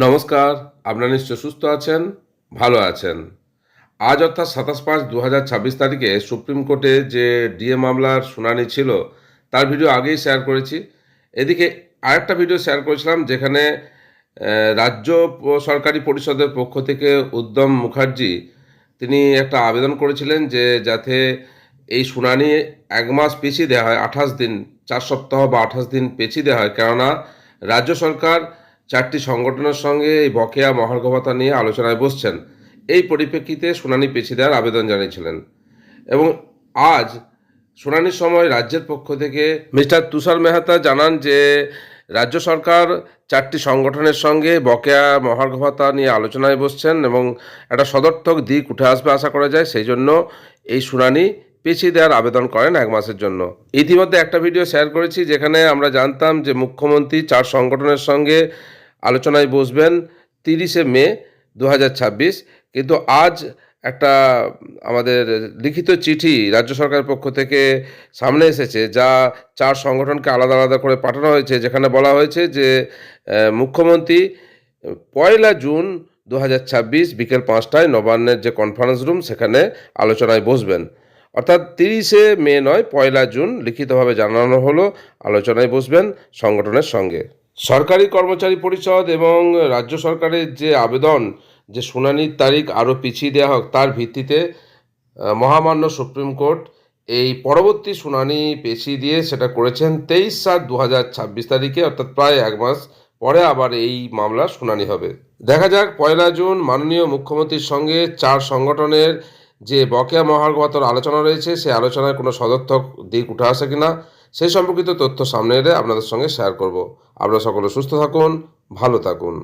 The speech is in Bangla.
নমস্কার। আপনারা নিশ্চয় সুস্থ আছেন, ভালো আছেন। আজ অর্থাৎ 27/5/2026 তারিখে সুপ্রিম কোর্টে যে ডিএ মামলার শুনানি ছিল তার ভিডিও আগেই শেয়ার করেছি। এদিকে আরেকটা ভিডিও শেয়ার করেছিলাম যেখানে রাজ্য সরকারি পরিষদের পক্ষ থেকে উদ্যম মুখার্জি তিনি একটা আবেদন করেছিলেন যে যাতে এই শুনানি 1 মাস পিছিয়ে দেওয়া হয়, 28 দিন, 4 সপ্তাহ বা 28 দিন পেছিয়ে দেওয়া হয়। কেননা রাজ্য সরকার 4টি সংগঠনের সঙ্গে এই বকেয়া মহার্ঘ ভাতা নিয়ে আলোচনায় বসছেন। এই পরিপ্রেক্ষিতে শুনানি পেছিয়ে দেওয়ার আবেদন জানিয়েছিলেন এবং আজ শুনানির সময় রাজ্যের পক্ষ থেকে মিস্টার তুষার মেহতা জানান যে রাজ্য সরকার 4টি সংগঠনের সঙ্গে বকেয়া মহার্ঘ ভাতা নিয়ে আলোচনায় বসছেন এবং একটা সদর্থক দিক উঠে আসবে আশা করা যায়। সেই জন্য এই শুনানি পেছিয়ে দেওয়ার আবেদন করেন 1 মাসের জন্য। ইতিমধ্যে একটা ভিডিও শেয়ার করেছি যেখানে আমরা জানতাম যে মুখ্যমন্ত্রী 4 সংগঠনের সঙ্গে আলোচনায় বসবেন 30শে মে 2026, কিন্তু আজ একটা আমাদের লিখিত চিঠি রাজ্য সরকারের পক্ষ থেকে সামনে এসেছে, যা 4 সংগঠনকে আলাদা আলাদা করে পাঠানো হয়েছে, যেখানে বলা হয়েছে যে মুখ্যমন্ত্রী 1 জুন 2026 বিকেল 5টায় নবান্নের যে কনফারেন্স রুম সেখানে আলোচনায় বসবেন। অর্থাৎ 30শে মে নয়, 1 জুন লিখিতভাবে জানানো হলো আলোচনায় বসবেন সংগঠনের সঙ্গে। সরকারি কর্মচারী পরিষদ এবং রাজ্য সরকারের যে আবেদন যে শুনানির তারিখ আরও পিছিয়ে দেওয়া হোক, তার ভিত্তিতে মহামান্য সুপ্রিম কোর্ট এই পরবর্তী শুনানি পেছিয়ে দিয়ে সেটা করেছেন 23/7/2026 তারিখে, অর্থাৎ প্রায় 1 মাস পরে আবার এই মামলার শুনানি হবে। দেখা যাক 1 জুন মাননীয় মুখ্যমন্ত্রীর সঙ্গে 4 সংগঠনের যে বকেয়া মহার্ঘ ভাতার আলোচনা রয়েছে সেই আলোচনায় কোনো সদর্থক দিক উঠে আসে কিনা সেই সম্পর্কিত তথ্য সামনে এলে আপনাদের সঙ্গে শেয়ার করব। আপনারা সকলে সুস্থ থাকুন, ভালো থাকুন।